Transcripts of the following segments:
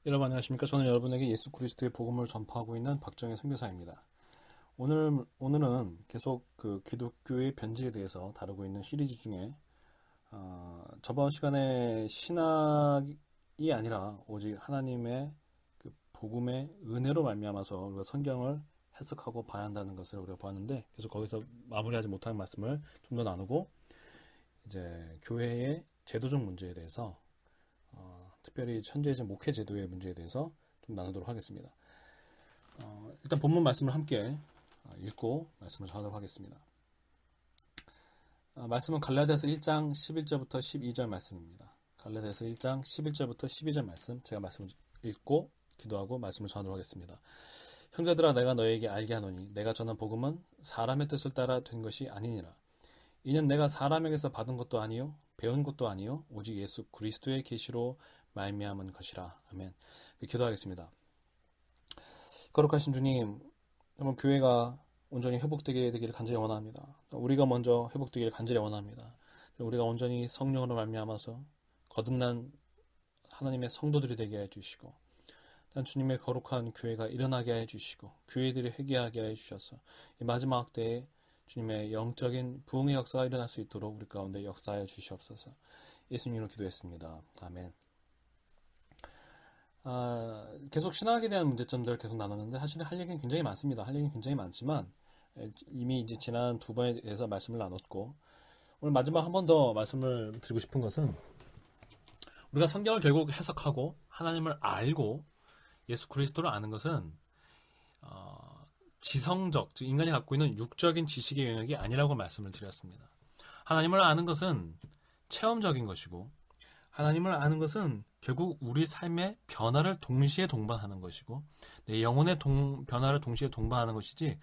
여러분 안녕하십니까? 저는 여러분에게 예수 그리스도의 복음을 전파하고 있는 박정혜 선교사입니다. 오늘은 계속 그 기독교의 변질에 대해서 다루고 있는 시리즈 중에 저번 시간에 신학이 아니라 오직 하나님의 그 복음의 은혜로 말미암아서 우리가 성경을 해석하고 봐야 한다는 것을 우리가 보았는데, 계속 거기서 마무리하지 못한 말씀을 좀 더 나누고 이제 교회의 제도적 문제에 대해서 특별히 현재 목회 제도의 문제에 대해서 좀 나누도록 하겠습니다. 일단 본문 말씀을 함께 읽고 말씀을 전하도록 하겠습니다. 말씀은 갈라디아서 1장 11절부터 12절 말씀입니다. 갈라디아서 1장 11절부터 12절 말씀, 제가 말씀을 읽고 기도하고 말씀을 전하도록 하겠습니다. 형제들아, 내가 너에게 알게 하노니 내가 전한 복음은 사람의 뜻을 따라 된 것이 아니니라. 이는 내가 사람에게서 받은 것도 아니요 배운 것도 아니요 오직 예수 그리스도의 계시로 말미암은 것이라. 아멘. 기도하겠습니다. 거룩하신 주님, 여러분 교회가 온전히 회복되게 되기를 간절히 원합니다. 우리가 먼저 회복되기를 간절히 원합니다. 우리가 온전히 성령으로 말미암아서 거듭난 하나님의 성도들이 되게 해주시고, 주님의 거룩한 교회가 일어나게 해주시고, 교회들이 회개하게 해주셔서 이 마지막 때에 주님의 영적인 부흥의 역사가 일어날 수 있도록 우리 가운데 역사해 주시옵소서. 예수님으로 기도했습니다. 아멘. 계속 신학에 대한 문제점들을 계속 나눴는데, 사실 할 얘기는 굉장히 많습니다. 할 얘기는 굉장히 많지만 이미 이제 지난 두 번에 대해서 말씀을 나눴고, 오늘 마지막 한 번 더 말씀을 드리고 싶은 것은, 우리가 성경을 결국 해석하고 하나님을 알고 예수 그리스도를 아는 것은 지성적, 즉 인간이 갖고 있는 육적인 지식의 영역이 아니라고 말씀을 드렸습니다. 하나님을 아는 것은 체험적인 것이고, 하나님을 아는 것은 결국 우리 삶의 변화를 동시에 동반하는 것이고, 내 영혼의 변화를 동시에 동반하는 것이지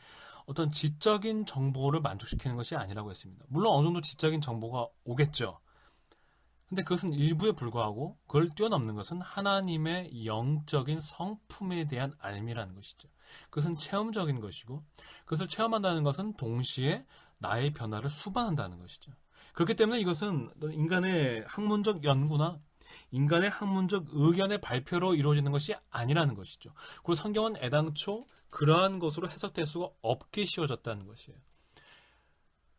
어떤 지적인 정보를 만족시키는 것이 아니라고 했습니다. 물론 어느 정도 지적인 정보가 오겠죠. 근데 그것은 일부에 불과하고, 그걸 뛰어넘는 것은 하나님의 영적인 성품에 대한 알미라는 것이죠. 그것은 체험적인 것이고, 그것을 체험한다는 것은 동시에 나의 변화를 수반한다는 것이죠. 그렇기 때문에 이것은 인간의 학문적 연구나 인간의 학문적 의견의 발표로 이루어지는 것이 아니라는 것이죠. 그리고 성경은 애당초 그러한 것으로 해석될 수가 없게 씌워졌다는 것이에요.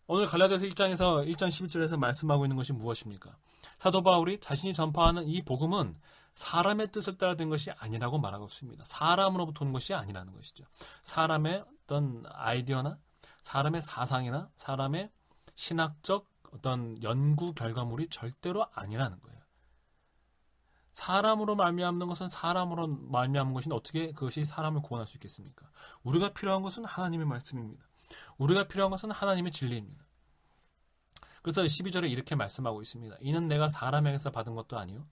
오늘 갈라디아서 1장에서 1장 11절에서 말씀하고 있는 것이 무엇입니까? 사도 바울이 자신이 전파하는 이 복음은 사람의 뜻을 따라 된 것이 아니라고 말하고 있습니다. 사람으로부터 온 것이 아니라는 것이죠. 사람의 어떤 아이디어나 사람의 사상이나 사람의 신학적 어떤 연구 결과물이 절대로 아니라는 거예요. 사람으로 말미암는 것은 사람으로 말미암는 것인데 어떻게 그것이 사람을 구원할 수 있겠습니까? 우리가 필요한 것은 하나님의 말씀입니다. 우리가 필요한 것은 하나님의 진리입니다. 그래서 12절에 이렇게 말씀하고 있습니다. 이는 내가 사람에게서 받은 것도 아니요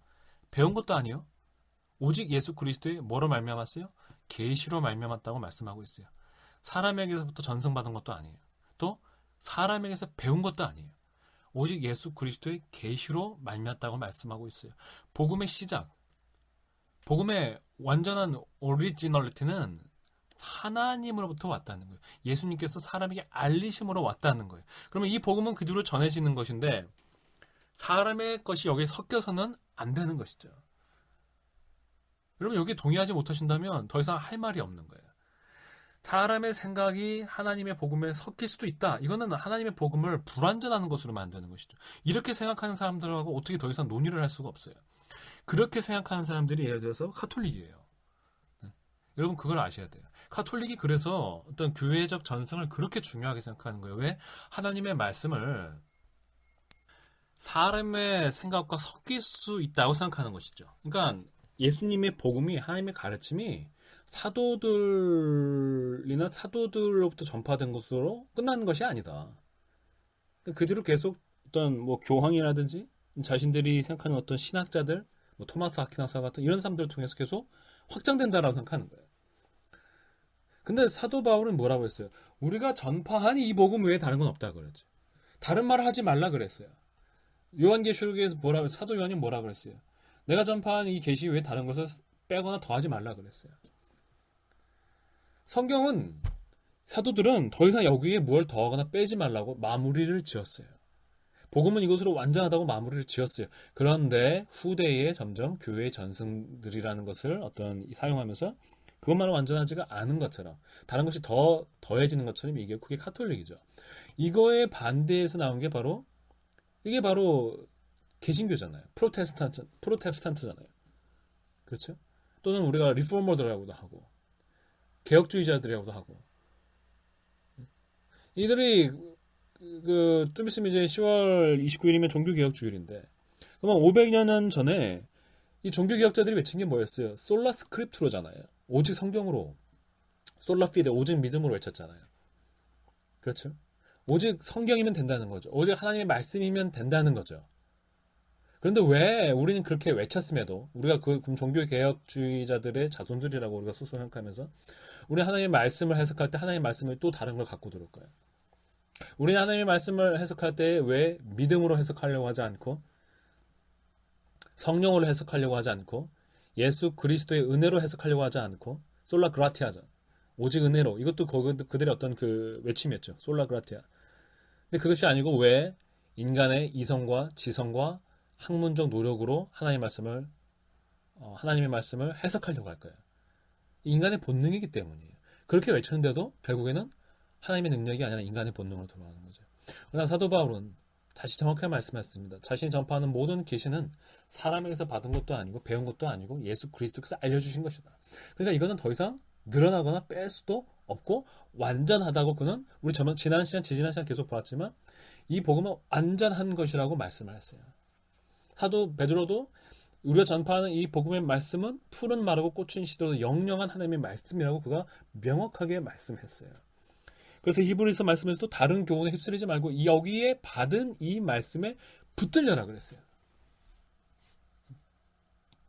배운 것도 아니요 오직 예수 그리스도의 뭐로 말미암았어요? 계시로 말미암았다고 말씀하고 있어요. 사람에게서부터 전승받은 것도 아니에요. 또 사람에게서 배운 것도 아니에요. 오직 예수 그리스도의 계시로 말미암았다고 말씀하고 있어요. 복음의 시작, 복음의 완전한 오리지널리티는 하나님으로부터 왔다는 거예요. 예수님께서 사람에게 알리심으로 왔다는 거예요. 그러면 이 복음은 그 뒤로 전해지는 것인데, 사람의 것이 여기에 섞여서는 안 되는 것이죠. 여러분, 여기 동의하지 못하신다면 더 이상 할 말이 없는 거예요. 사람의 생각이 하나님의 복음에 섞일 수도 있다. 이거는 하나님의 복음을 불완전하는 것으로 만드는 것이죠. 이렇게 생각하는 사람들하고 어떻게 더 이상 논의를 할 수가 없어요. 그렇게 생각하는 사람들이 예를 들어서 카톨릭이에요. 여러분 그걸 아셔야 돼요. 카톨릭이 그래서 어떤 교회적 전승을 그렇게 중요하게 생각하는 거예요. 왜? 하나님의 말씀을 사람의 생각과 섞일 수 있다고 생각하는 것이죠. 그러니까 예수님의 복음이, 하나님의 가르침이 사도들이나 사도들로부터 전파된 것으로 끝나는 것이 아니다. 그 뒤로 계속 어떤 뭐 교황이라든지 자신들이 생각하는 어떤 신학자들, 뭐 토마스 아퀴나스 같은 이런 사람들을 통해서 계속 확장된다라고 생각하는 거예요. 근데 사도 바울은 뭐라고 했어요? 우리가 전파한 이 복음 외에 다른 건 없다 그랬죠. 다른 말을 하지 말라 그랬어요. 요한계시록에서 사도 요한이 뭐라 그랬어요? 내가 전파한 이 계시 외에 다른 것을 빼거나 더하지 말라 그랬어요. 성경은, 사도들은 더 이상 여기에 뭘 더하거나 빼지 말라고 마무리를 지었어요. 복음은 이것으로 완전하다고 마무리를 지었어요. 그런데 후대에 점점 교회의 전승들이라는 것을 사용하면서 그것만은 완전하지가 않은 것처럼 다른 것이 더 더해지는 것처럼 이게 그게 카톨릭이죠. 이거에 반대해서 나온 게 이게 바로 개신교잖아요. 프로테스탄트잖아요. 그렇죠? 또는 우리가 리포머들이라고도 하고 개혁주의자들이라고도 하고 이들이 좀 있으면 이제 10월 29일이면 종교개혁주일인데 그러면 500년 전에 이 종교개혁자들이 외친 게 뭐였어요? 솔라 스크립투로잖아요. 오직 성경으로 솔라 피데 오직 믿음으로 외쳤잖아요. 그렇죠? 오직 성경이면 된다는 거죠. 오직 하나님의 말씀이면 된다는 거죠. 그런데 왜 우리는 그렇게 외쳤음에도 우리가 그럼 종교개혁주의자들의 자손들이라고 우리가 스스로 생각하면서 우리 하나님의 말씀을 해석할 때 하나님의 말씀을 또 다른 걸 갖고 들어올까요? 우리 하나님의 말씀을 해석할 때 왜 믿음으로 해석하려고 하지 않고 성령으로 해석하려고 하지 않고 예수 그리스도의 은혜로 해석하려고 하지 않고 솔라 그라티아죠. 오직 은혜로. 이것도 그들의 어떤 그 외침이었죠. 솔라 그라티아. 근데 그것이 아니고 왜 인간의 이성과 지성과 학문적 노력으로 하나님의 말씀을 해석하려고 할까요? 인간의 본능이기 때문이에요. 그렇게 외쳤는데도 결국에는 하나님의 능력이 아니라 인간의 본능으로 돌아가는 거죠. 그러나 사도 바울은 다시 정확하게 말씀하셨습니다. 자신이 전파하는 모든 계시는 사람에게서 받은 것도 아니고 배운 것도 아니고 예수 그리스도께서 알려주신 것이다. 그러니까 이거는 더 이상 늘어나거나 뺄 수도 없고 완전하다고 그는 우리 지난 시간 계속 봤지만 이 복음은 완전한 것이라고 말씀을 했어요. 사도 베드로도 우리가 전파하는 이 복음의 말씀은 푸른 마르고 꽃은 시들어도 영영한 하나님의 말씀이라고 그가 명확하게 말씀했어요. 그래서 히브리서 말씀에서도 다른 교훈에 휩쓸리지 말고 여기에 받은 이 말씀에 붙들려라 그랬어요.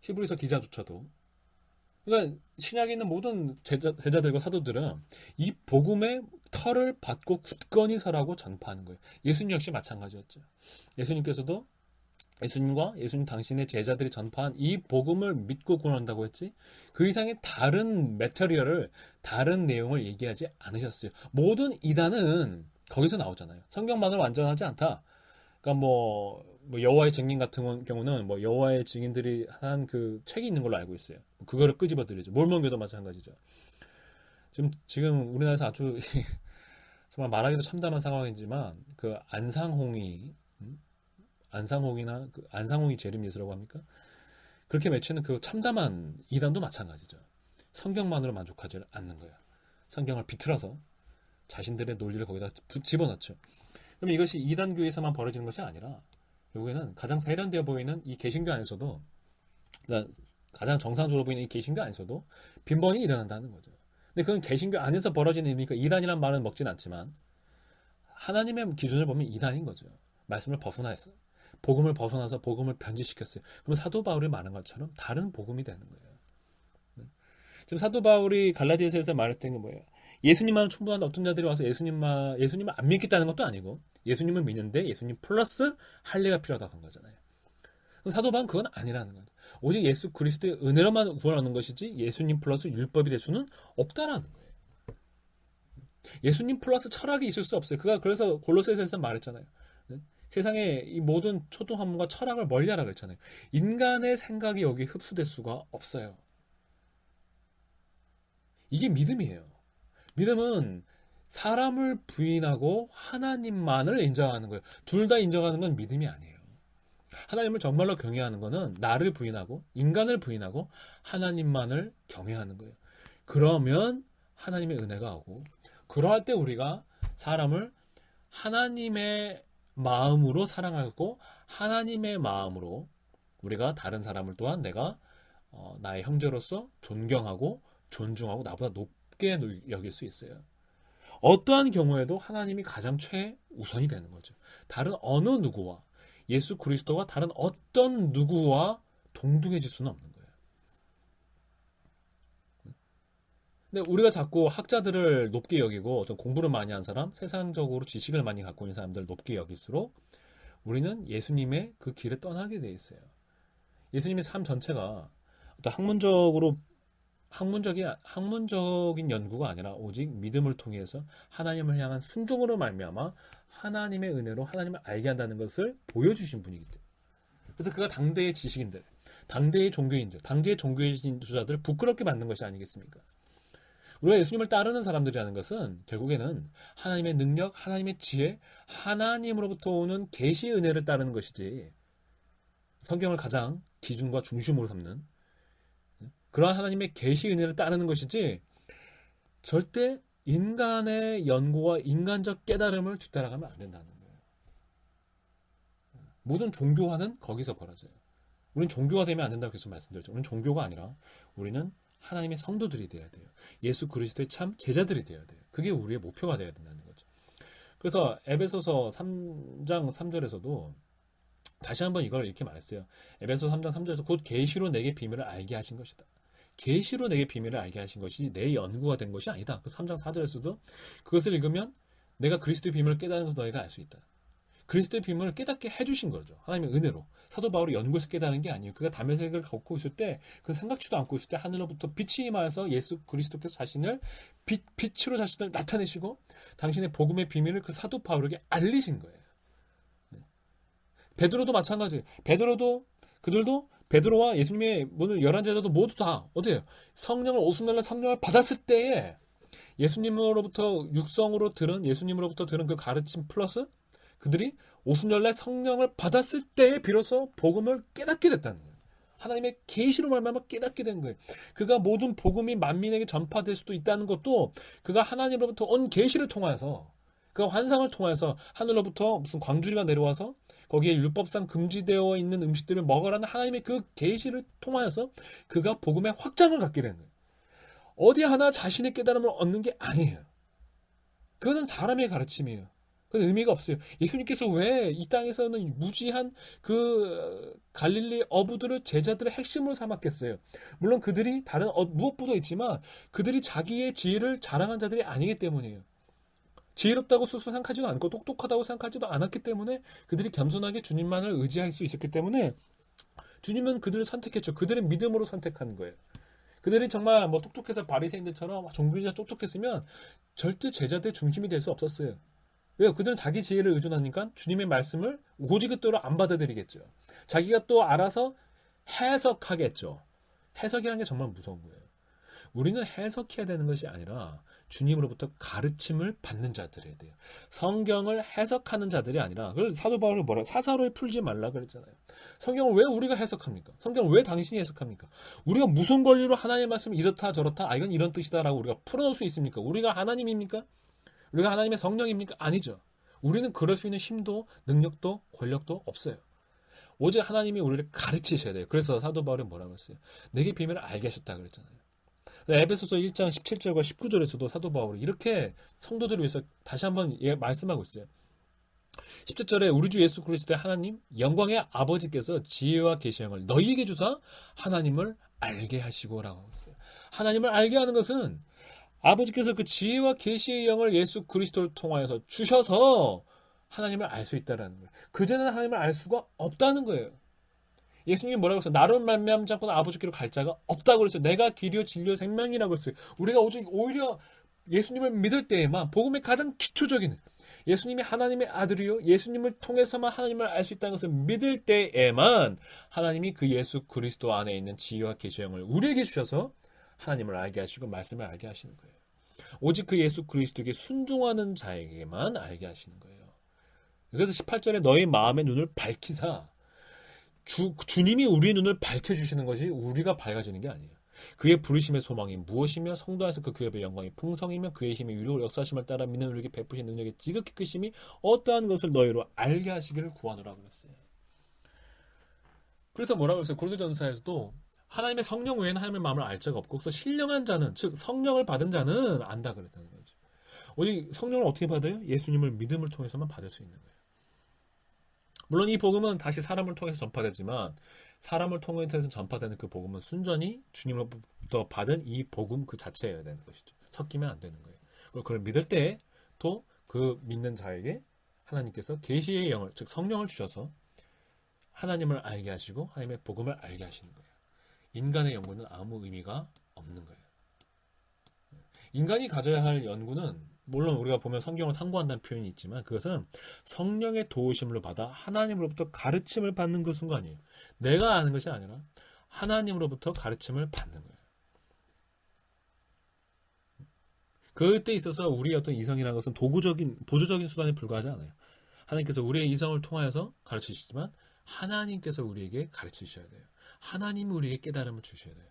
히브리서 기자조차도. 그러니까 신약에 있는 모든 제자들과 사도들은 이 복음의 털을 받고 굳건히 서라고 전파하는 거예요. 예수님 역시 마찬가지였죠. 예수님께서도 예수님과 예수님 당신의 제자들이 전파한 이 복음을 믿고 구원한다고 했지 그 이상의 다른 매터리얼을 다른 내용을 얘기하지 않으셨어요. 모든 이단은 거기서 나오잖아요. 성경만으로 완전하지 않다. 그러니까 뭐 여호와의 증인 같은 경우는 뭐 여호와의 증인들이 한 그 책이 있는 걸로 알고 있어요. 그거를 끄집어들이죠. 몰몬교도 마찬가지죠. 지금 우리나라에서 아주 정말 말하기도 참담한 상황이지만 그 안상홍이나 안상홍이 재림예수라고 합니까? 그렇게 외치는 그 참담한 이단도 마찬가지죠. 성경만으로 만족하지 않는 거예요. 성경을 비틀어서 자신들의 논리를 거기다 집어넣죠. 그럼 이것이 이단교에서만 벌어지는 것이 아니라 결국에는 가장 세련되어 보이는 이 개신교 안에서도 그러니까 가장 정상적으로 보이는 이 개신교 안에서도 빈번히 일어난다는 거죠. 근데 그건 개신교 안에서 벌어지는 일이니까 이단이란 말은 먹진 않지만 하나님의 기준을 보면 이단인 거죠. 말씀을 벗어나서 복음을 벗어나서 복음을 변질시켰어요. 그럼 사도 바울이 말한 것처럼 다른 복음이 되는 거예요. 지금 사도 바울이 갈라디아서에서 말했던 게 뭐예요? 예수님만은 충분한 어떤 자들이 와서 예수님을 안 믿겠다는 것도 아니고 예수님을 믿는데 예수님 플러스 할례가 필요하다고 한 거잖아요. 사도 바울은 그건 아니라는 거예요. 오직 예수 그리스도의 은혜로만 구원하는 것이지 예수님 플러스 율법이 될 수는 없다라는 거예요. 예수님 플러스 철학이 있을 수 없어요. 그가 그래서 골로새서에서 말했잖아요. 세상의 이 모든 초등학문과 철학을 멀리하라 그랬잖아요. 인간의 생각이 여기 흡수될 수가 없어요. 이게 믿음이에요. 믿음은 사람을 부인하고 하나님만을 인정하는 거예요. 둘 다 인정하는 건 믿음이 아니에요. 하나님을 정말로 경외하는 거는 나를 부인하고 인간을 부인하고 하나님만을 경외하는 거예요. 그러면 하나님의 은혜가 오고 그러할 때 우리가 사람을 하나님의 마음으로 사랑하고 하나님의 마음으로 우리가 다른 사람을 또한 내가 나의 형제로서 존경하고 존중하고 나보다 높게 여길 수 있어요. 어떠한 경우에도 하나님이 가장 최우선이 되는 거죠. 다른 어느 누구와 예수 그리스도와 다른 어떤 누구와 동등해질 수는 없는 거예요. 근데 우리가 자꾸 학자들을 높게 여기고 어떤 공부를 많이 한 사람, 세상적으로 지식을 많이 갖고 있는 사람들을 높게 여길수록 우리는 예수님의 그 길을 떠나게 돼 있어요. 예수님의 삶 전체가 어떤 학문적인 연구가 아니라 오직 믿음을 통해서 하나님을 향한 순종으로 말미암아 하나님의 은혜로 하나님을 알게 한다는 것을 보여주신 분이기 때문에. 그래서 그가 당대의 지식인들, 당대의 종교인들, 당대의 종교의 지도자들 부끄럽게 만든 것이 아니겠습니까? 우리가 예수님을 따르는 사람들이라는 것은 결국에는 하나님의 능력, 하나님의 지혜, 하나님으로부터 오는 계시의 은혜를 따르는 것이지, 성경을 가장 기준과 중심으로 삼는 그러한 하나님의 계시 은혜를 따르는 것이지, 절대 인간의 연구와 인간적 깨달음을 뒤따라가면 안 된다는 거예요. 모든 종교화는 거기서 벌어져요. 우리는 종교가 되면 안 된다고 계속 말씀드렸죠. 우리는 종교가 아니라 우리는 하나님의 성도들이 되어야 돼요. 예수 그리스도의 참 제자들이 되어야 돼요. 그게 우리의 목표가 되어야 된다는 거죠. 그래서 에베소서 3장 3절에서도 다시 한번 이걸 이렇게 말했어요. 에베소 3장 3절에서 곧 계시로 내게 비밀을 알게 하신 것이다. 계시로 내게 비밀을 알게 하신 것이 내 연구가 된 것이 아니다. 그 3장 4절에서도 그것을 읽으면 내가 그리스도의 비밀을 깨달은 것을 너희가 알 수 있다. 그리스도의 비밀을 깨닫게 해주신 거죠. 하나님의 은혜로. 사도 바울이 연구해서 깨달은 게 아니에요. 그가 담에색을 걷고 있을 때, 그 생각지도 않고 있을 때 하늘로부터 빛이 임하여서 예수 그리스도께서 자신을 빛으로 자신을 나타내시고 당신의 복음의 비밀을 그 사도 바울에게 알리신 거예요. 베드로도 마찬가지예요. 그들도 베드로와 예수님의 모든 11제자도 모두 다 어디예요? 성령을 오순절날 성령을 받았을 때에 예수님으로부터 육성으로 들은, 예수님으로부터 들은 그 가르침 플러스 그들이 오순절날 성령을 받았을 때에 비로소 복음을 깨닫게 됐다는 거예요. 하나님의 계시로 말미암아 깨닫게 된 거예요. 그가 모든 복음이 만민에게 전파될 수도 있다는 것도 그가 하나님으로부터 온 계시를 통해서, 그가 환상을 통해서 하늘로부터 무슨 광주리가 내려와서 거기에 율법상 금지되어 있는 음식들을 먹으라는 하나님의 그 계시를 통하여서 그가 복음의 확장을 갖게 되는 거예요. 어디 하나 자신의 깨달음을 얻는 게 아니에요. 그거는 사람의 가르침이에요. 그건 의미가 없어요. 예수님께서 왜 이 땅에서는 무지한 그 갈릴리 어부들을 제자들의 핵심으로 삼았겠어요? 물론 그들이 다른 무엇보다 있지만 그들이 자기의 지혜를 자랑한 자들이 아니기 때문이에요. 지혜롭다고 스스로 생각하지도 않고 똑똑하다고 생각하지도 않았기 때문에 그들이 겸손하게 주님만을 의지할 수 있었기 때문에 주님은 그들을 선택했죠. 그들의 믿음으로 선택한 거예요. 그들이 정말 뭐 똑똑해서 바리새인들처럼 종교인자 똑똑했으면 절대 제자들의 중심이 될 수 없었어요. 왜요? 그들은 자기 지혜를 의존하니까 주님의 말씀을 오직 그대로 안 받아들이겠죠. 자기가 또 알아서 해석하겠죠. 해석이라는 게 정말 무서운 거예요. 우리는 해석해야 되는 것이 아니라 주님으로부터 가르침을 받는 자들이어야 돼요. 성경을 해석하는 자들이 아니라, 그걸 사도 바울이 뭐라, 사사로이 풀지 말라 그랬잖아요. 성경을 왜 우리가 해석합니까? 성경을 왜 당신이 해석합니까? 우리가 무슨 권리로 하나님의 말씀을 이렇다 저렇다, 이건 이런 뜻이다라고 우리가 풀어놓을 수 있습니까? 우리가 하나님입니까? 우리가 하나님의 성령입니까? 아니죠. 우리는 그럴 수 있는 힘도 능력도 권력도 없어요. 오직 하나님이 우리를 가르치셔야 돼요. 그래서 사도 바울이 뭐라고 했어요? 내게 비밀을 알게 하셨다 그랬잖아요. 에베소서 1장 17절과 19절에서도 사도 바울이 이렇게 성도들을 위해서 다시 한번 말씀하고 있어요. 17절에 우리 주 예수 그리스도의 하나님 영광의 아버지께서 지혜와 계시형을 너희에게 주사 하나님을 알게 하시고라고 하고 있어요. 하나님을 알게 하는 것은 아버지께서 그 지혜와 계시의 영을 예수 그리스도를 통하여서 주셔서 하나님을 알 수 있다는 거예요. 그전에는 하나님을 알 수가 없다는 거예요. 예수님이 뭐라고 했어요? 나로 말미암지 않고는 아버지께로 갈 자가 없다고 그랬어요. 내가 길이요 진리요 생명이라고 했어요. 우리가 오히려 예수님을 믿을 때에만, 복음의 가장 기초적인 예수님이 하나님의 아들이요 예수님을 통해서만 하나님을 알 수 있다는 것을 믿을 때에만 하나님이 그 예수 그리스도 안에 있는 지혜와 계시의 영을 우리에게 주셔서 하나님을 알게 하시고 말씀을 알게 하시는 거예요. 오직 그 예수 그리스도에게 순종하는 자에게만 알게 하시는 거예요. 그래서 18절에 너희 마음의 눈을 밝히사, 주님이 우리의 눈을 밝혀주시는 것이 우리가 밝아지는 게 아니에요. 그의 부르심의 소망이 무엇이며 성도 안에서 그 교회의 영광이 풍성이며 그의 힘이 유료 역사심을 따라 믿는 우리에게 베푸신 능력의 지극히 크심이 어떠한 것을 너희로 알게 하시기를 구하노라 그랬어요. 그래서 뭐라고 했어요? 고린도전서에서도 하나님의 성령 외에는 하나님의 마음을 알 자가 없고, 그래서 신령한 자는, 즉 성령을 받은 자는 안다 그랬다는 거죠. 오직 성령을 어떻게 받아요? 예수님을 믿음을 통해서만 받을 수 있는 거예요. 물론 이 복음은 다시 사람을 통해서 전파되지만, 사람을 통해서 전파되는 그 복음은 순전히 주님으로부터 받은 이 복음 그 자체여야 되는 것이죠. 섞이면 안 되는 거예요. 그걸 믿을 때 또 그 믿는 자에게 하나님께서 계시의 영을, 즉 성령을 주셔서 하나님을 알게 하시고 하나님의 복음을 알게 하시는 거예요. 인간의 연구는 아무 의미가 없는 거예요. 인간이 가져야 할 연구는 물론 우리가 보면 성경을 상고한다는 표현이 있지만 그것은 성령의 도우심을 받아 하나님으로부터 가르침을 받는 것은 거 아니에요. 내가 아는 것이 아니라 하나님으로부터 가르침을 받는 거예요. 그때 있어서 우리의 어떤 이성이라는 것은 보조적인 수단에 불과하지 않아요. 하나님께서 우리의 이성을 통하여서 가르치시지만 하나님께서 우리에게 가르치셔야 돼요. 하나님이 우리에게 깨달음을 주셔야 돼요.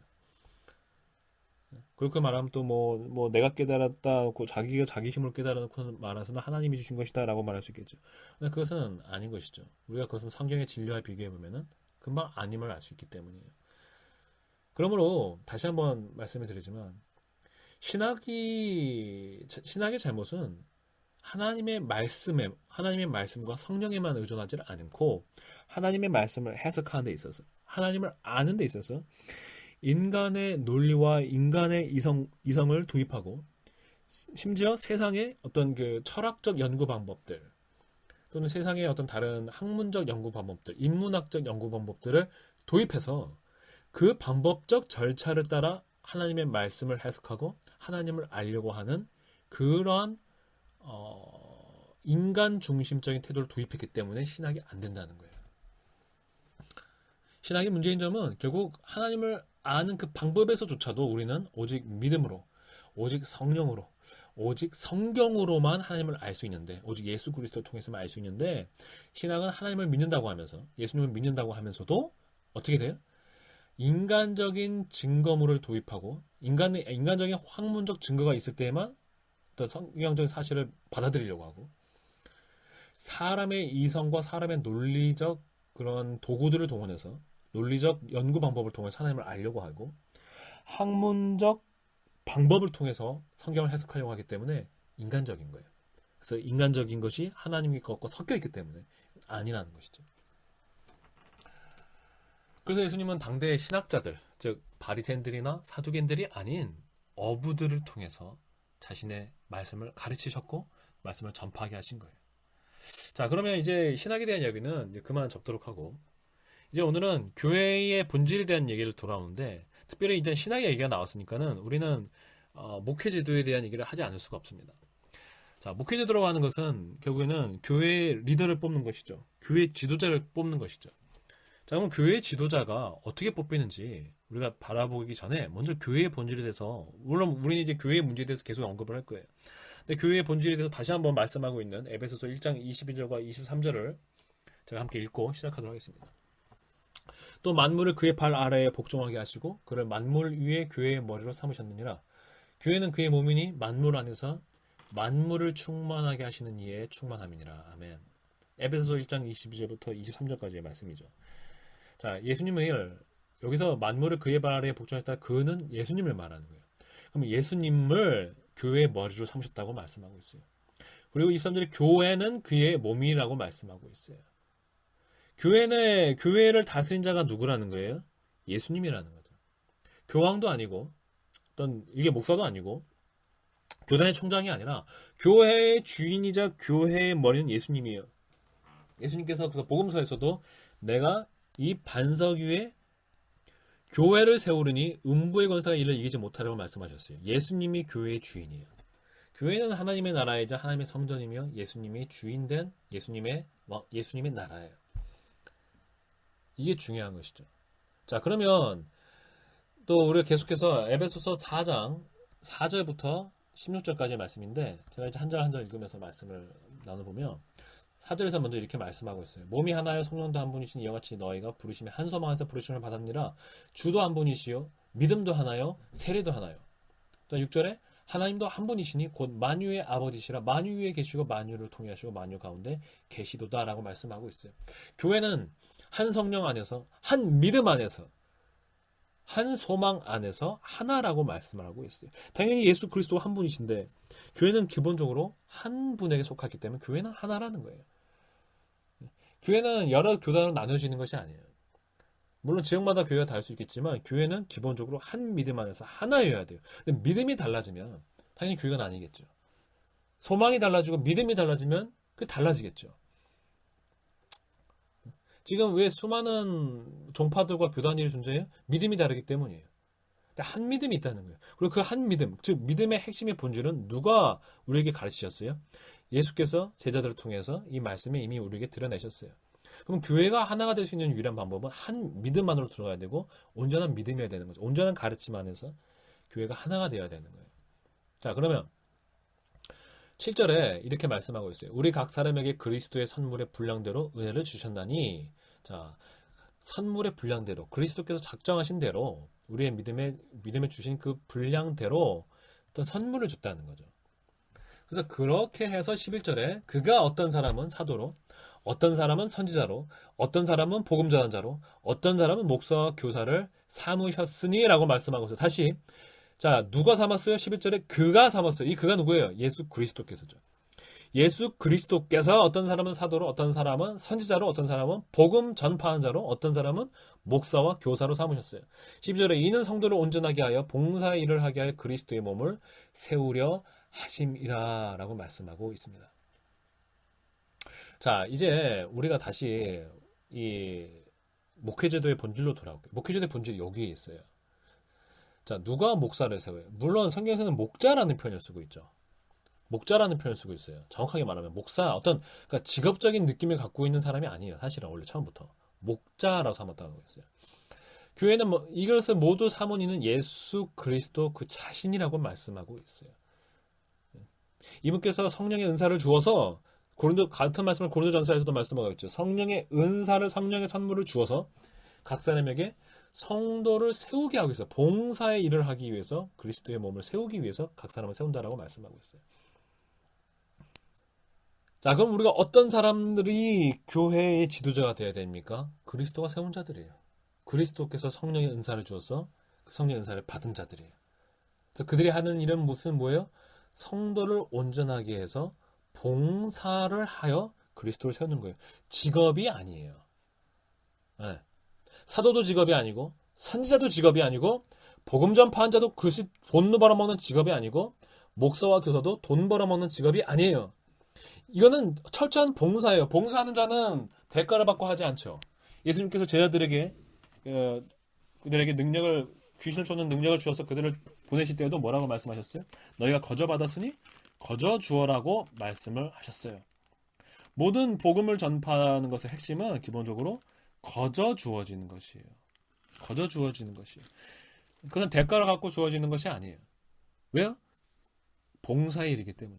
그렇게 말하면 또 내가 깨달았다, 자기가 자기 힘으로 깨달았고 말해서는 하나님이 주신 것이다 라고 말할 수 있겠죠. 근데 그것은 아닌 것이죠. 우리가 그것은 성경의 진리와 비교해 보면은 금방 아님을 알 수 있기 때문이에요. 그러므로 다시 한번 말씀을 드리지만 신학의 잘못은 하나님의 말씀과 성령에만 의존하지 않고 하나님의 말씀을 해석하는 데 있어서 하나님을 아는 데 있어서 인간의 논리와 인간의 이성을 도입하고 심지어 세상의 어떤 그 철학적 연구 방법들 또는 세상의 어떤 다른 학문적 연구 방법들, 인문학적 연구 방법들을 도입해서 그 방법적 절차를 따라 하나님의 말씀을 해석하고 하나님을 알려고 하는 그런 인간 중심적인 태도를 도입했기 때문에 신학이 안 된다는 거예요. 신학의 문제인 점은 결국 하나님을 아는 그 방법에서조차도 우리는 오직 믿음으로, 오직 성령으로, 오직 성경으로만 하나님을 알 수 있는데, 오직 예수 그리스도를 통해서만 알 수 있는데, 신학은 하나님을 믿는다고 하면서, 예수님을 믿는다고 하면서도 어떻게 돼요? 인간적인 증거물을 도입하고 인간적인 학문적 증거가 있을 때에만 어떤 성경적인 사실을 받아들이려고 하고 사람의 이성과 사람의 논리적 그런 도구들을 동원해서 논리적 연구 방법을 통해서 하나님을 알려고 하고 학문적 방법을 통해서 성경을 해석하려고 하기 때문에 인간적인 거예요. 그래서 인간적인 것이 하나님의 것과 섞여 있기 때문에 아니라는 것이죠. 그래서 예수님은 당대의 신학자들, 즉 바리새인들이나 사두개인들이 아닌 어부들을 통해서 자신의 말씀을 가르치셨고 말씀을 전파하게 하신 거예요. 자, 그러면 이제 신학에 대한 이야기는 이제 그만 접도록 하고 이제 오늘은 교회의 본질에 대한 얘기를 돌아오는데 특별히 이제 신학의 얘기가 나왔으니까는 우리는 목회 제도에 대한 얘기를 하지 않을 수가 없습니다. 자, 목회 제도라고 하는 것은 결국에는 교회의 리더를 뽑는 것이죠. 교회 지도자를 뽑는 것이죠. 자, 그럼 교회의 지도자가 어떻게 뽑히는지 우리가 바라보기 전에 먼저 교회의 본질에 대해서 물론 우리는 이제 교회의 문제에 대해서 계속 언급을 할 거예요. 근데 교회의 본질에 대해서 다시 한번 말씀하고 있는 에베소서 1장 22절과 23절을 제가 함께 읽고 시작하도록 하겠습니다. 또 만물을 그의 발 아래에 복종하게 하시고 그를 만물 위에 교회의 머리로 삼으셨느니라. 교회는 그의 몸이니 만물 안에서 만물을 충만하게 하시는 이에 충만함이니라. 아멘. 에베소서 1장 22절부터 23절까지의 말씀이죠. 자, 예수님을 여기서 만물을 그의 발 아래에 복종했다. 그는 예수님을 말하는 거예요. 그럼 예수님을 교회의 머리로 삼으셨다고 말씀하고 있어요. 그리고 23절에 교회는 그의 몸이라고 말씀하고 있어요. 교회를 다스린 자가 누구라는 거예요? 예수님이라는 거죠. 교황도 아니고 어떤 이게 목사도 아니고 교단의 총장이 아니라 교회의 주인이자 교회의 머리는 예수님이에요. 예수님께서 그래서 복음서에서도 내가 이 반석 위에 교회를 세우르니 음부의 권세가 이를 이기지 못하라고 말씀하셨어요. 예수님이 교회의 주인이에요. 교회는 하나님의 나라이자 하나님의 성전이며 예수님이 주인된 예수님의 나라예요. 이게 중요한 것이죠. 자, 그러면 또 우리가 계속해서 에베소서 4장 4절부터 16절까지의 말씀인데 제가 이제 한 절 한 절 읽으면서 말씀을 나눠보면 4절에서 먼저 이렇게 말씀하고 있어요. 몸이 하나여 성령도 한 분이신 이와 같이 너희가 부르심에 한 소망 안에서 부르심을 받았느니라. 주도 한 분이시요 믿음도 하나요 세례도 하나요. 또 6절에 하나님도 한 분이시니 곧 만유의 아버지시라. 만유 위에 계시고 만유를 통일하시고 만유 가운데 계시도다라고 말씀하고 있어요. 교회는 한 성령 안에서 한 믿음 안에서 한 소망 안에서 하나라고 말씀을 하고 있어요. 당연히 예수 그리스도가 한 분이신데 교회는 기본적으로 한 분에게 속하기 때문에 교회는 하나라는 거예요. 교회는 여러 교단으로 나눠지는 것이 아니에요. 물론 지역마다 교회가 다를 수 있겠지만 교회는 기본적으로 한 믿음 안에서 하나여야 돼요. 근데 믿음이 달라지면 당연히 교회가 나뉘겠죠. 소망이 달라지고 믿음이 달라지면 그게 달라지겠죠. 지금 왜 수많은 종파들과 교단이 존재해요? 믿음이 다르기 때문이에요. 한 믿음이 있다는 거예요. 그리고 그 한 믿음, 즉 믿음의 핵심의 본질은 누가 우리에게 가르치셨어요? 예수께서 제자들을 통해서 이 말씀에 이미 우리에게 드러내셨어요. 그럼 교회가 하나가 될 수 있는 유일한 방법은 한 믿음만으로 들어가야 되고 온전한 믿음이어야 되는 거죠. 온전한 가르침 안에서 교회가 하나가 되어야 되는 거예요. 자, 그러면 7절에 이렇게 말씀하고 있어요. 우리 각 사람에게 그리스도의 선물의 분량대로 은혜를 주셨나니, 자, 선물의 분량대로 그리스도께서 작정하신 대로 우리의 믿음에 주신 그 분량대로 어떤 선물을 줬다는 거죠. 그래서 그렇게 해서 11절에 그가 어떤 사람은 사도로, 어떤 사람은 선지자로, 어떤 사람은 복음 전환자로, 어떤 사람은 목사와 교사를 삼으셨으니 라고 말씀하고 있어요. 다시, 자, 누가 삼았어요? 11절에 그가 삼았어요. 이 그가 누구예요? 예수 그리스도께서죠. 예수 그리스도께서 어떤 사람은 사도로, 어떤 사람은 선지자로, 어떤 사람은 복음 전파한 자로, 어떤 사람은 목사와 교사로 삼으셨어요. 12절에 이는 성도를 온전하게 하여 봉사의 일을 하게 하여 그리스도의 몸을 세우려 하심이라 라고 말씀하고 있습니다. 자, 이제 우리가 다시 이 목회제도의 본질로 돌아올게요. 목회제도의 본질이 여기에 있어요. 자, 누가 목사를 세워요? 물론 성경에서는 목자라는 표현을 쓰고 있죠. 목자라는 표현을 쓰고 있어요. 정확하게 말하면 목사, 그러니까 직업적인 느낌을 갖고 있는 사람이 아니에요. 사실은 원래 처음부터 목자라고 삼았다고 했어요. 교회는 이것을 모두 사모니는 예수 그리스도 그 자신이라고 말씀하고 있어요. 이분께서 성령의 은사를 주어서 같은 말씀을 고린도전서에서도 말씀하고 있죠. 성령의 은사를, 성령의 선물을 주어서 각 사람에게 성도를 세우게 하기 위해서, 봉사의 일을 하기 위해서, 그리스도의 몸을 세우기 위해서 각 사람을 세운다라고 말씀하고 있어요. 자, 그럼 우리가 어떤 사람들이 교회의 지도자가 되어야 됩니까? 그리스도가 세운 자들이에요. 그리스도께서 성령의 은사를 주어서 그 성령의 은사를 받은 자들이에요. 그래서 그들이 하는 일은 뭐예요? 성도를 온전하게 해서 봉사를 하여 그리스도를 세우는 거예요. 직업이 아니에요. 네. 사도도 직업이 아니고, 선지자도 직업이 아니고, 복음 전파한 자도 돈 벌어먹는 직업이 아니고, 목사와 교사도 돈 벌어먹는 직업이 아니에요. 이거는 철저한 봉사예요. 봉사하는 자는 대가를 받고 하지 않죠. 예수님께서 제자들에게 그들에게 귀신을 쫓는 능력을 주어서 그들을 보내실 때에도 뭐라고 말씀하셨어요? 너희가 거저 받았으니 거저 주어라고 말씀을 하셨어요. 모든 복음을 전파하는 것의 핵심은 기본적으로 거저 주어지는 것이에요. 거저 주어지는 것이에요. 그건 대가를 갖고 주어지는 것이 아니에요. 왜요? 봉사의 일이기 때문에.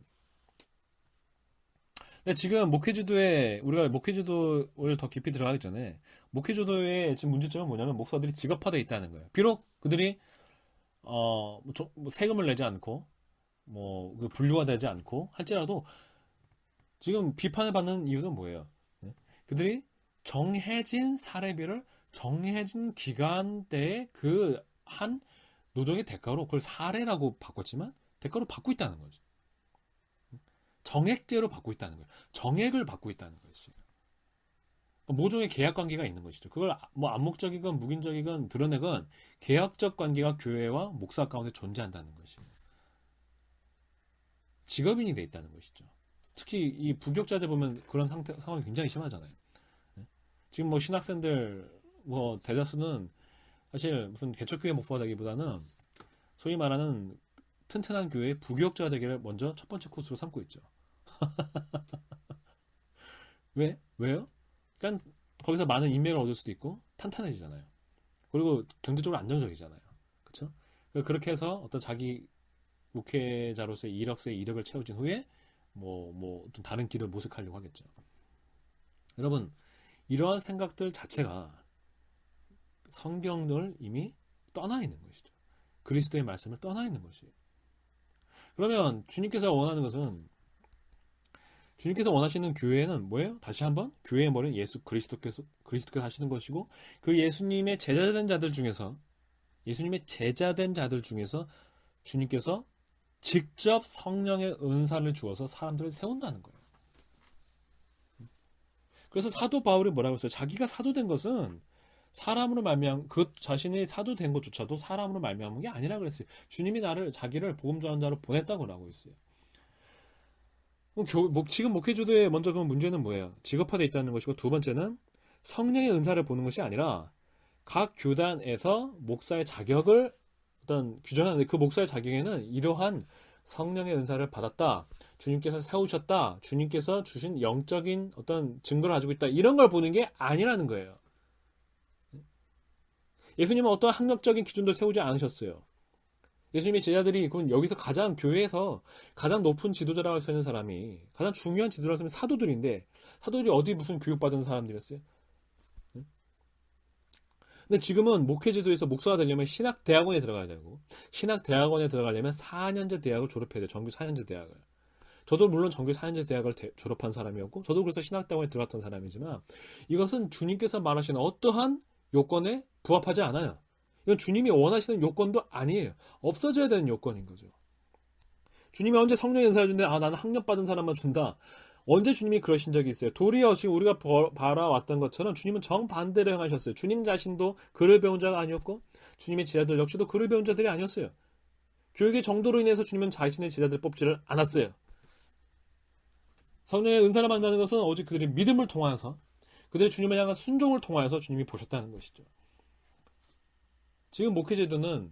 근데 지금 우리가 목회지도를 더 깊이 들어가기 전에 목회지도의 지금 문제점은 뭐냐면 목사들이 직업화되어 있다는 거예요. 비록 그들이 세금을 내지 않고 분류가 되지 않고 할지라도 지금 비판을 받는 이유는 뭐예요? 그들이 정해진 사례비를 정해진 기간대에 그 한 노동의 대가로 그걸 사례라고 바꿨지만 대가로 받고 있다는 거죠. 정액제로 받고 있다는 거예요. 정액을 받고 있다는 것이에요. 모종의 계약 관계가 있는 것이죠. 그걸 암묵적이건 묵인적이건 드러내건 계약적 관계가 교회와 목사 가운데 존재한다는 것이에요. 직업인이 돼 있다는 것이죠. 특히 이 부교육자들 보면 그런 상황이 굉장히 심하잖아요. 지금 신학생들 대다수는 사실 무슨 개척교회 목사되기보다는 소위 말하는 튼튼한 교회의 부교육자 되기를 먼저 첫 번째 코스로 삼고 있죠. 왜요? 일단 거기서 많은 인맥을 얻을 수도 있고 탄탄해지잖아요. 그리고 경제적으로 안정적이잖아요. 그렇죠? 그렇게 해서 어떤 자기 목회자로서의 이력서의 이력을 채워진 후에 좀 다른 길을 모색하려고 하겠죠. 여러분, 이러한 생각들 자체가 성경을 이미 떠나 있는 것이죠. 그리스도의 말씀을 떠나 있는 것이에요. 그러면 주님께서 원하시는 교회는 뭐예요? 다시 한번 교회의 머리는 예수 그리스도께서 하시는 것이고 그 예수님의 제자된 자들 중에서 주님께서 직접 성령의 은사를 주어서 사람들을 세운다는 거예요. 그래서 사도 바울이 뭐라고 했어요? 자기가 사도된 것은 사람으로 말미암은 그 자신이 사도된 것조차도 사람으로 말미암은 게 아니라 그랬어요. 주님이 자기를 복음 전환자로 보냈다고 하고 있어요. 지금 목회조도의 먼저 그 문제는 뭐예요? 직업화되어 있다는 것이고 두 번째는 성령의 은사를 보는 것이 아니라 각 교단에서 목사의 자격을 어떤 규정하는데 그 목사의 자격에는 이러한 성령의 은사를 받았다. 주님께서 세우셨다. 주님께서 주신 영적인 어떤 증거를 가지고 있다. 이런 걸 보는 게 아니라는 거예요. 예수님은 어떠한 학력적인 기준도 세우지 않으셨어요. 예수님의 제자들이 그건 여기서 가장 교회에서 가장 높은 지도자라고 할 수 있는 사람이 가장 중요한 지도자라고 할 수 있는 사도들인데 사도들이 어디 무슨 교육받은 사람들이었어요? 근데 지금은 목회제도에서 목사가 되려면 신학대학원에 들어가야 되고 신학대학원에 들어가려면 4년제 대학을 졸업해야 돼요. 정규 4년제 대학을. 저도 물론 정규 4년제 대학을 졸업한 사람이었고 저도 그래서 신학대학원에 들어갔던 사람이지만 이것은 주님께서 말하시는 어떠한 요건에 부합하지 않아요. 이건 주님이 원하시는 요건도 아니에요. 없어져야 되는 요건인 거죠. 주님이 언제 성령의 은사를 준대? 나는 학력 받은 사람만 준다. 언제 주님이 그러신 적이 있어요? 도리어 지금 우리가 바라왔던 것처럼 주님은 정반대로 행하셨어요. 주님 자신도 글을 배운 자가 아니었고 주님의 제자들 역시도 글을 배운 자들이 아니었어요. 교육의 정도로 인해서 주님은 자신의 제자들을 뽑지를 않았어요. 성령의 은사를 만나는 것은 오직 그들의 믿음을 통하여서 그들의 주님을 향한 순종을 통하여서 주님이 보셨다는 것이죠. 지금 목회제도는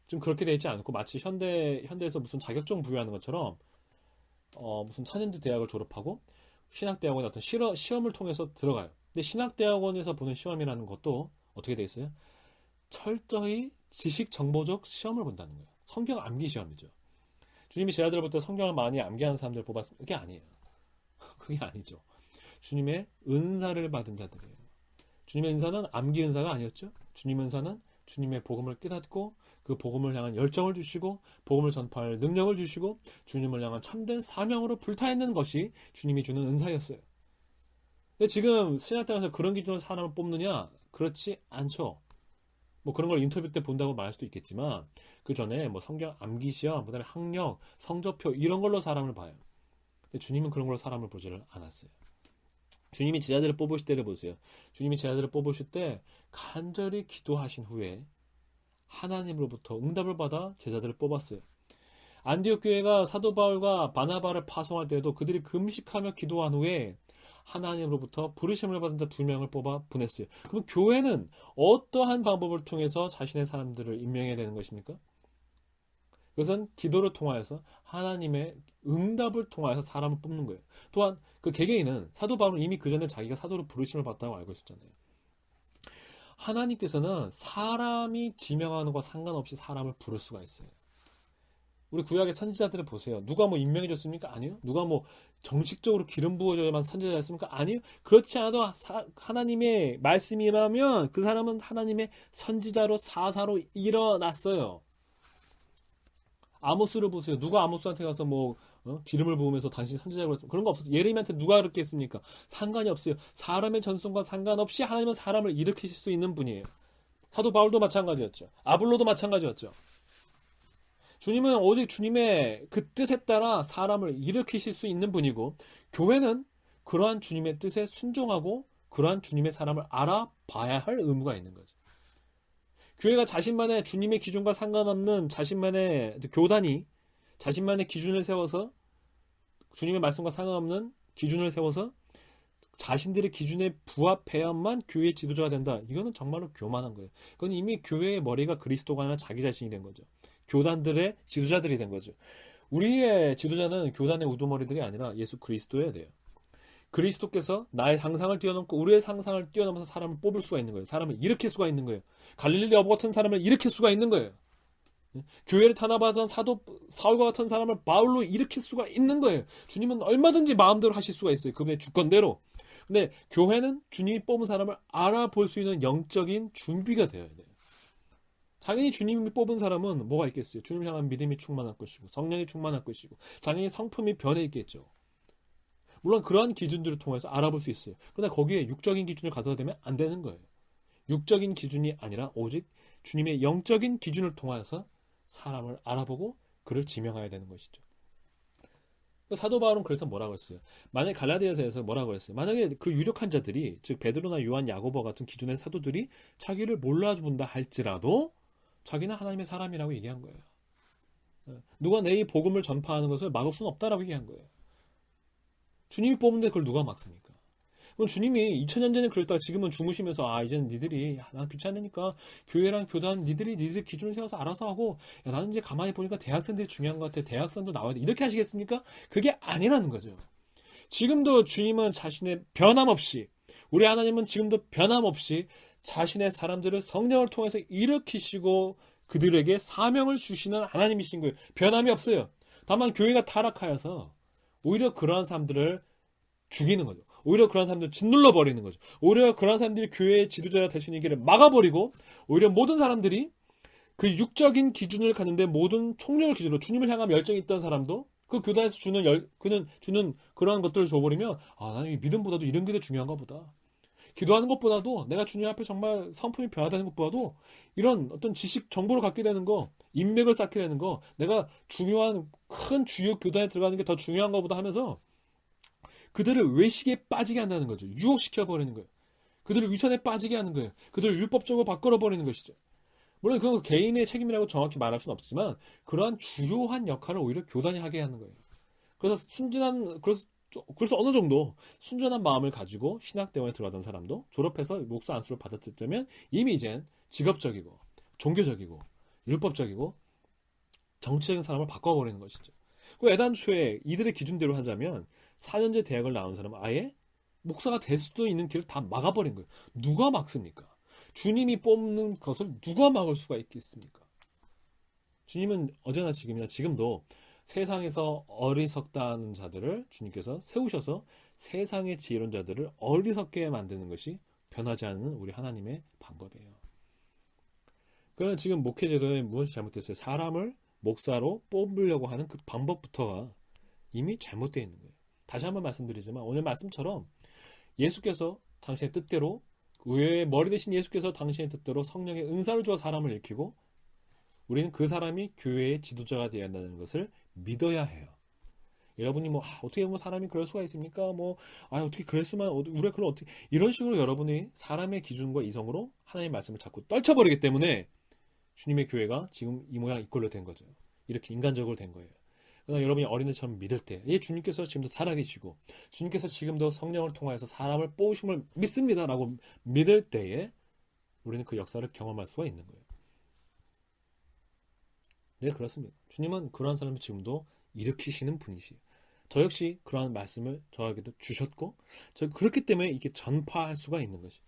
좀 그렇게 되어 있지 않고 마치 현대에서 무슨 자격증 부여하는 것처럼 무슨 4년제 대학을 졸업하고 신학대학원에 어떤 시험을 통해서 들어가요. 근데 신학대학원에서 보는 시험이라는 것도 어떻게 되어 있어요? 철저히 지식 정보적 시험을 본다는 거예요. 성경 암기 시험이죠. 주님이 제자들부터 성경을 많이 암기하는 사람들을 뽑았습니다. 그게 아니에요. 그게 아니죠. 주님의 은사를 받은 자들이에요. 주님의 은사는 암기 은사가 아니었죠. 주님의 은사는 주님의 복음을 깨닫고 그 복음을 향한 열정을 주시고 복음을 전파할 능력을 주시고 주님을 향한 참된 사명으로 불타있는 것이 주님이 주는 은사였어요. 근데 지금 신학대학에서 그런 기준으로 사람을 뽑느냐? 그렇지 않죠. 뭐 그런 걸 인터뷰 때 본다고 말할 수도 있겠지만 그 전에 뭐 성경 암기 시험, 그다음에 학력, 성적표 이런 걸로 사람을 봐요. 근데 주님은 그런 걸로 사람을 보지를 않았어요. 주님이 제자들을 뽑으실 때를 보세요. 주님이 제자들을 뽑으실 때 간절히 기도하신 후에 하나님으로부터 응답을 받아 제자들을 뽑았어요. 안디옥 교회가 사도 바울과 바나바를 파송할 때에도 그들이 금식하며 기도한 후에 하나님으로부터 부르심을 받은 자 2명을 뽑아 보냈어요. 그럼 교회는 어떠한 방법을 통해서 자신의 사람들을 임명해야 되는 것입니까? 그것은 기도를 통하여서 하나님의 응답을 통하여서 사람을 뽑는 거예요. 또한 그 개개인은 사도 바울은 이미 그 전에 자기가 사도로 부르심을 받다고 알고 있었잖아요. 하나님께서는 사람이 지명하는 것과 상관없이 사람을 부를 수가 있어요. 우리 구약의 선지자들을 보세요. 누가 뭐 임명해 줬습니까? 아니요. 누가 뭐 정식적으로 기름 부어줘야만 선지자였습니까? 아니요. 그렇지 않아도 하나님의 말씀이 임하면 그 사람은 하나님의 선지자로 사사로 일어났어요. 아모스를 보세요. 누가 아모스한테 가서 뭐 기름을 부으면서 당신 선지자라고 했습니까? 그런 거 없어요. 예레미야한테 누가 그렇게 했습니까? 상관이 없어요. 사람의 전통과 상관없이 하나님은 사람을 일으키실 수 있는 분이에요. 사도 바울도 마찬가지였죠. 아볼로도 마찬가지였죠. 주님은 오직 주님의 그 뜻에 따라 사람을 일으키실 수 있는 분이고 교회는 그러한 주님의 뜻에 순종하고 그러한 주님의 사람을 알아봐야 할 의무가 있는 거죠. 교회가 자신만의 주님의 기준과 상관없는 자신만의 교단이 자신만의 기준을 세워서 주님의 말씀과 상관없는 기준을 세워서 자신들의 기준에 부합해야만 교회의 지도자가 된다. 이거는 정말로 교만한 거예요. 그건 이미 교회의 머리가 그리스도가 아니라 자기 자신이 된 거죠. 교단들의 지도자들이 된 거죠. 우리의 지도자는 교단의 우두머리들이 아니라 예수 그리스도여야 돼요. 그리스도께서 나의 상상을 뛰어넘고 우리의 상상을 뛰어넘어서 사람을 뽑을 수가 있는 거예요. 사람을 일으킬 수가 있는 거예요. 갈릴리 여보 같은 사람을 일으킬 수가 있는 거예요. 교회를 탄압하던 사도 사울과 같은 사람을 바울로 일으킬 수가 있는 거예요. 주님은 얼마든지 마음대로 하실 수가 있어요. 그분의 주권대로. 근데 교회는 주님이 뽑은 사람을 알아볼 수 있는 영적인 준비가 되어야 돼요. 당연히 주님이 뽑은 사람은 뭐가 있겠어요? 주님을 향한 믿음이 충만할 것이고 성령이 충만할 것이고 당연히 성품이 변해 있겠죠. 물론 그러한 기준들을 통해서 알아볼 수 있어요. 그러나 거기에 육적인 기준을 가져다 대면 안 되는 거예요. 육적인 기준이 아니라 오직 주님의 영적인 기준을 통해서 사람을 알아보고 그를 지명해야 되는 것이죠. 사도 바울은 그래서 뭐라고 했어요? 만약에 갈라디아서에서 뭐라고 했어요? 만약에 그 유력한 자들이 즉 베드로나 요한, 야고보 같은 기준의 사도들이 자기를 몰라본다 할지라도 자기는 하나님의 사람이라고 얘기한 거예요. 누가 내 이 복음을 전파하는 것을 막을 수는 없다라고 얘기한 거예요. 주님이 뽑은데 그걸 누가 막습니까? 그럼 주님이 2000년 전에 그랬다가 지금은 주무시면서 이제는 니들이 난 귀찮으니까 교회랑 교단 니들 기준을 세워서 알아서 하고 나는 이제 가만히 보니까 대학생들이 중요한 것 같아. 대학생도 나와야 돼. 이렇게 하시겠습니까? 그게 아니라는 거죠. 지금도 주님은 자신의 변함없이 우리 하나님은 지금도 변함없이 자신의 사람들을 성령을 통해서 일으키시고 그들에게 사명을 주시는 하나님이신 거예요. 변함이 없어요. 다만 교회가 타락하여서 오히려 그러한 사람들을 죽이는 거죠. 오히려 그런 사람들을 짓눌러 버리는 거죠. 오히려 그런 사람들이 교회의 지도자가 될 수 있는 길을 막아버리고 오히려 모든 사람들이 그 육적인 기준을 갖는데 모든 총력을 기준으로 주님을 향한 열정이 있던 사람도 그 교단에서 그는 주는 그러한 것들을 줘버리면 나는 이 믿음보다도 이런 게 더 중요한가 보다. 기도하는 것보다도 내가 주님 앞에 정말 성품이 변화되는 것보다도 이런 어떤 지식 정보를 갖게 되는 거, 인맥을 쌓게 되는 거, 내가 중요한 큰 주요 교단에 들어가는 게 더 중요한 것보다 하면서 그들을 외식에 빠지게 한다는 거죠. 유혹시켜버리는 거예요. 그들을 위선에 빠지게 하는 거예요. 그들을 율법적으로 바꿔버리는 것이죠. 물론 그건 개인의 책임이라고 정확히 말할 수는 없지만 그러한 주요한 역할을 오히려 교단이 하게 하는 거예요. 그래서 어느 정도 순전한 마음을 가지고 신학대원에 들어가던 사람도 졸업해서 목사 안수를 받았다면 이미 이젠 직업적이고 종교적이고 율법적이고 정치적인 사람을 바꿔버리는 것이죠. 그 애당초에 이들의 기준대로 하자면 4년제 대학을 나온 사람은 아예 목사가 될 수도 있는 길을 다 막아버린 거예요. 누가 막습니까? 주님이 뽑는 것을 누가 막을 수가 있겠습니까? 주님은 어제나 지금이나 지금도 세상에서 어리석다는 자들을 주님께서 세우셔서 세상의 지혜로운 자들을 어리석게 만드는 것이 변하지 않는 우리 하나님의 방법이에요. 그러나 지금 목회제도에 무엇이 잘못됐어요? 사람을 목사로 뽑으려고 하는 그 방법부터가 이미 잘못되어 있는 거예요. 다시 한번 말씀드리지만 오늘 말씀처럼 예수께서 당신의 뜻대로 의회의 머리 대신 예수께서 당신의 뜻대로 성령의 은사를 주어 사람을 일으키고 우리는 그 사람이 교회의 지도자가 되어야 한다는 것을 믿어야 해요. 여러분이 어떻게 사람이 그럴 수가 있습니까? 어떻게 그럴 수만 우리가 그걸 어떻게 이런 식으로 여러분이 사람의 기준과 이성으로 하나님의 말씀을 자꾸 떨쳐버리기 때문에 주님의 교회가 지금 이 모양 이 꼴로 된 거죠. 이렇게 인간적으로 된 거예요. 그러나 여러분이 어린애처럼 믿을 때 주님께서 지금도 살아계시고 주님께서 지금도 성령을 통하여서 사람을 뽑으심을 믿습니다라고 믿을 때에 우리는 그 역사를 경험할 수가 있는 거예요. 네, 그렇습니다. 주님은 그러한 사람을 지금도 일으키시는 분이시에요. 저 역시 그러한 말씀을 저에게도 주셨고 그렇기 때문에 이게 전파할 수가 있는 것이에요.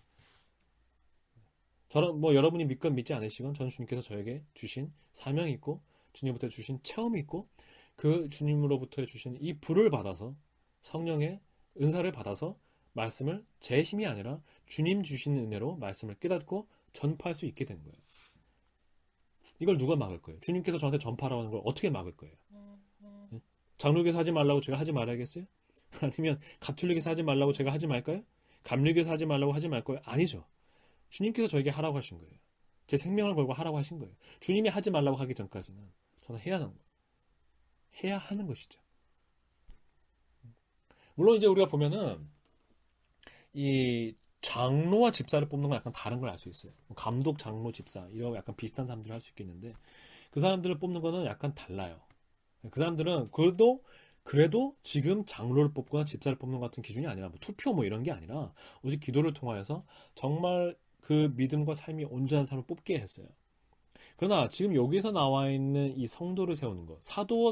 저는 여러분이 믿건 믿지 않으시건 저는 주님께서 저에게 주신 사명이 있고 주님부터 주신 체험이 있고 그 주님으로부터 주신 이 불을 받아서 성령의 은사를 받아서 말씀을 제 힘이 아니라 주님 주신 은혜로 말씀을 깨닫고 전파할 수 있게 된 거예요. 이걸 누가 막을 거예요? 주님께서 저한테 전파하라고 하는 걸 어떻게 막을 거예요? 장로교에서 하지 말라고 제가 하지 말아야겠어요? 아니면 가톨릭에서 하지 말라고 제가 하지 말까요? 감리교에서 하지 말라고 하지 말까요? 아니죠. 주님께서 저에게 하라고 하신 거예요. 제 생명을 걸고 하라고 하신 거예요. 주님이 하지 말라고 하기 전까지는 저는 해야 하는 것이죠. 물론 이제 우리가 보면은 이 장로와 집사를 뽑는 건 약간 다른 걸 알 수 있어요. 감독, 장로, 집사 이런 약간 비슷한 사람들을 할 수 있겠는데 그 사람들을 뽑는 거는 약간 달라요. 그 사람들은 그래도 지금 장로를 뽑거나 집사를 뽑는 것 같은 기준이 아니라 투표 이런 게 아니라 오직 기도를 통하여서 정말 그 믿음과 삶이 온전한 사람을 뽑게 했어요. 그러나 지금 여기서 나와 있는 이 성도를 세우는 것, 사도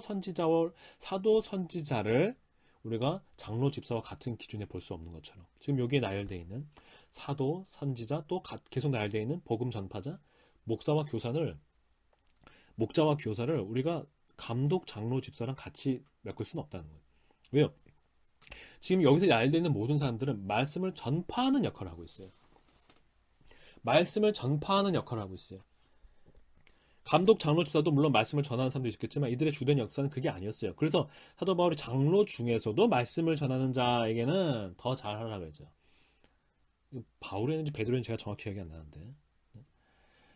선지자를 우리가 장로 집사와 같은 기준에 볼 수 없는 것처럼 지금 여기에 나열되어 있는 사도 선지자 또 계속 나열되어 있는 복음 전파자, 목자와 교사를 우리가 감독 장로 집사랑 같이 엮을 수는 없다는 거예요. 왜요? 지금 여기서 나열되어 있는 모든 사람들은 말씀을 전파하는 역할을 하고 있어요. 말씀을 전파하는 역할을 하고 있어요. 감독, 장로, 집사도 물론 말씀을 전하는 사람도 있겠지만 이들의 주된 역사는 그게 아니었어요. 그래서 사도 바울이 장로 중에서도 말씀을 전하는 자에게는 더 잘하라고 그러죠. 바울이었는지 베드로인지 제가 정확히 기억이 안 나는데.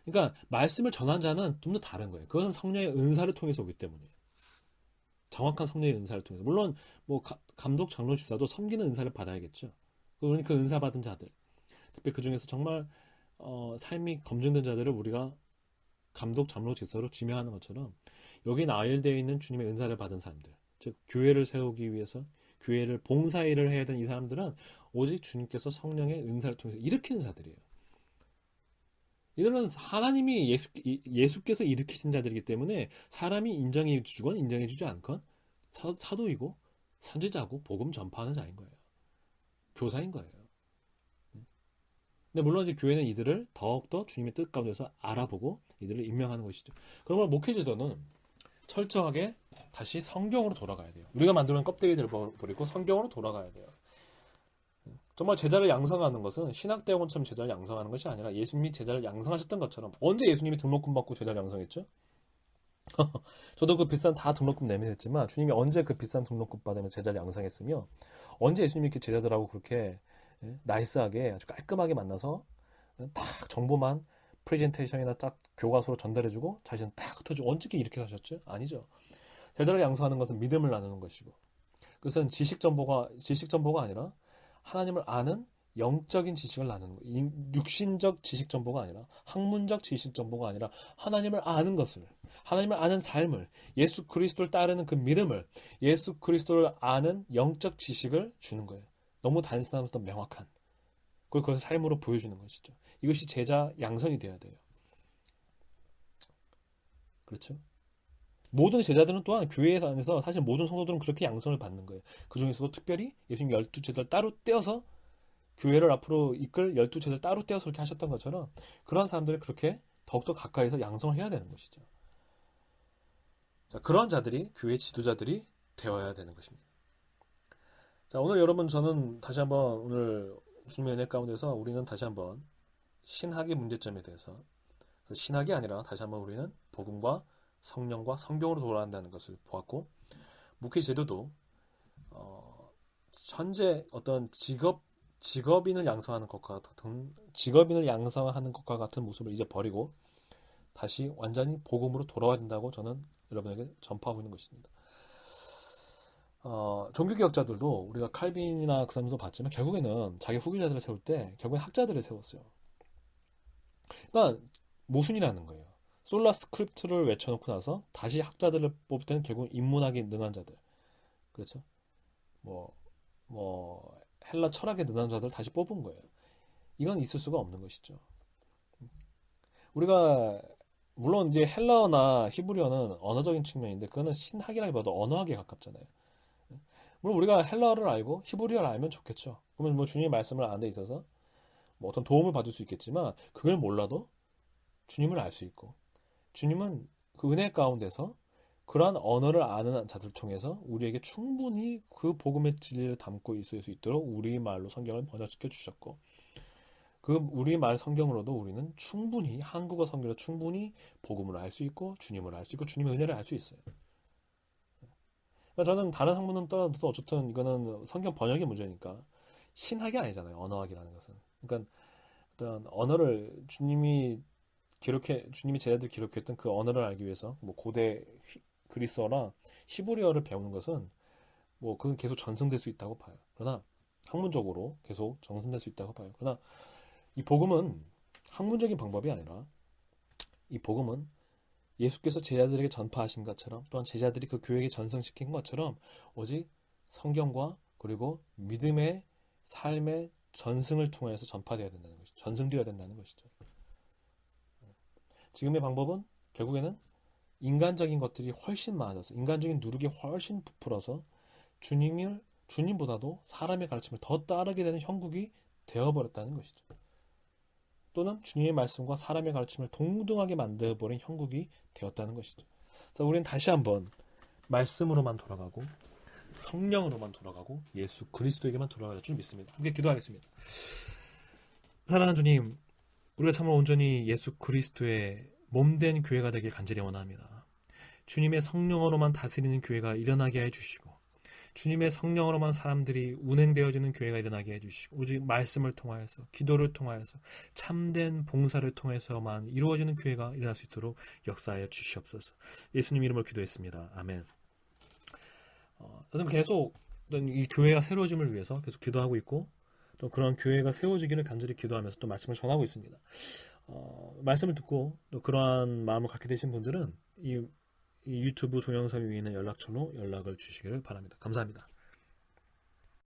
그러니까 말씀을 전하는 자는 좀 더 다른 거예요. 그것은 성령의 은사를 통해서 오기 때문이에요. 정확한 성령의 은사를 통해서. 물론 감독, 장로, 집사도 섬기는 은사를 받아야겠죠. 그러니까 그 은사 받은 자들, 특히 그 중에서 정말 삶이 검증된 자들을 우리가 감독, 장로, 집사로 지명하는 것처럼 여기 나열되어 있는 주님의 은사를 받은 사람들, 즉 교회를 세우기 위해서 교회를 봉사일을 해야 되는 이 사람들은 오직 주님께서 성령의 은사를 통해서 일으키는 자들이에요. 이들은 하나님이 예수께서 일으키신 자들이기 때문에 사람이 인정해 주건 인정해 주지 않건 사도이고 선지자고 복음 전파하는 자인 거예요. 교사인 거예요. 근데 물론 이제 교회는 이들을 더욱더 주님의 뜻 가운데서 알아보고 이들을 임명하는 것이죠. 그러므로 목회제도는 철저하게 다시 성경으로 돌아가야 돼요. 우리가 만들어낸 껍데기들을 버리고 성경으로 돌아가야 돼요. 정말 제자를 양성하는 것은 신학대학원처럼 제자를 양성하는 것이 아니라 예수님이 제자를 양성하셨던 것처럼. 언제 예수님이 등록금 받고 제자를 양성했죠? 저도 그 비싼 다 등록금 내면 했지만 주님이 언제 그 비싼 등록금 받으면 제자를 양성했으며 언제 예수님이 이렇게 제자들하고 그렇게 나이스하게 아주 깔끔하게 만나서 딱 정보만 프레젠테이션이나 딱 교과서로 전달해주고 자신은 딱 흩어주고 언제 이렇게 하셨죠? 아니죠. 제자를 양성하는 것은 믿음을 나누는 것이고 그것은 지식 정보가 아니라 하나님을 아는 영적인 지식을 나누는 거예요. 육신적 지식 정보가 아니라 학문적 지식 정보가 아니라 하나님을 아는 것을, 하나님을 아는 삶을, 예수 그리스도를 따르는 그 믿음을, 예수 그리스도를 아는 영적 지식을 주는 거예요. 너무 단순하면서도 명확한. 그걸 삶으로 보여주는 것이죠. 이것이 제자 양성이 되어야 돼요. 그렇죠? 모든 제자들은 또한 교회 안에서 사실 모든 성도들은 그렇게 양성을 받는 거예요. 그 중에서도 특별히 예수님 12제자를 따로 떼어서 교회를 앞으로 이끌 12제자를 따로 떼어서 그렇게 하셨던 것처럼 그런 사람들이 그렇게 더욱더 가까이서 양성을 해야 되는 것이죠. 자, 그런 자들이 교회 지도자들이 되어야 되는 것입니다. 자, 오늘 여러분 저는 다시 한번 오늘 주님의 은혜 가운데서 우리는 다시 한번 신학의 문제점에 대해서 신학이 아니라 다시 한번 우리는 복음과 성령과 성경으로 돌아간다는 것을 보았고 목회 제도도 현재 어떤 직업인을 양성하는 것과 같은 모습을 이제 버리고 다시 완전히 복음으로 돌아와야 된다고 저는 여러분에게 전파하고 있는 것입니다. 종교개혁자들도 우리가 칼빈이나 그 사람들도 봤지만 결국에는 자기 후계자들을 세울 때 결국엔 학자들을 세웠어요. 그러니까 모순이라는 거예요. 솔라 스크립트를 외쳐놓고 나서 다시 학자들을 뽑을 때는 결국 인문학에 능한 자들, 그렇죠? 헬라 철학에 능한 자들 다시 뽑은 거예요. 이건 있을 수가 없는 것이죠. 우리가 물론 이제 헬라어나 히브리어는 언어적인 측면인데 그거는 신학이라기보다 언어학에 가깝잖아요. 물론 우리가 헬라어를 알고 히브리어를 알면 좋겠죠. 그러면 주님의 말씀을 아는 데 있어서 어떤 도움을 받을 수 있겠지만 그걸 몰라도 주님을 알 수 있고 주님은 그 은혜 가운데서 그러한 언어를 아는 자들 통해서 우리에게 충분히 그 복음의 진리를 담고 있을 수 있도록 우리말로 성경을 번역시켜 주셨고 그 우리말 성경으로도 우리는 충분히 한국어 성경으로 충분히 복음을 알 수 있고 주님을 알 수 있고 주님의 은혜를 알 수 있어요. 그러니까 저는 다른 학문은 떠나도 어쨌든 이거는 성경 번역의 문제니까 신학이 아니잖아요. 언어학이라는 것은. 그러니까 어떤 언어를 주님이 제자들이 기록했던 그 언어를 알기 위해서 고대 그리스어나 히브리어를 배우는 것은 그건 계속 전승될 수 있다고 봐요. 그러나 학문적으로 계속 전승될 수 있다고 봐요. 그러나 이 복음은 학문적인 방법이 아니라 이 복음은 예수께서 제자들에게 전파하신 것처럼 또한 제자들이 그 교회에 전승시킨 것처럼 오직 성경과 그리고 믿음의 삶의 전승을 통해서 전파되어야 된다는 것이죠. 전승되어야 된다는 것이죠. 지금의 방법은 결국에는 인간적인 것들이 훨씬 많아져서 인간적인 누룩이 훨씬 부풀어서 주님보다도 사람의 가르침을 더 따르게 되는 형국이 되어버렸다는 것이죠. 또는 주님의 말씀과 사람의 가르침을 동등하게 만들어버린 형국이 되었다는 것이죠. 그래서 우리는 다시 한번 말씀으로만 돌아가고 성령으로만 돌아가고 예수 그리스도에게만 돌아갈 줄 믿습니다. 함께 기도하겠습니다. 사랑하는 주님, 우리가 참으로 온전히 예수 그리스도의 몸된 교회가 되길 간절히 원합니다. 주님의 성령으로만 다스리는 교회가 일어나게 해주시고 주님의 성령으로만 사람들이 운행되어지는 교회가 일어나게 해주시고 오직 말씀을 통하여서 기도를 통하여서 참된 봉사를 통해서만 이루어지는 교회가 일어날 수 있도록 역사하여 주시옵소서. 예수님 이름으로 기도했습니다. 아멘. 저는 계속 이 교회가 새로워짐을 위해서 계속 기도하고 있고 또 그런 교회가 세워지기를 간절히 기도하면서 또 말씀을 전하고 있습니다. 말씀을 듣고 또 그러한 마음을 갖게 되신 분들은 이 유튜브 동영상 위에 있는 연락처로 연락을 주시기를 바랍니다. 감사합니다.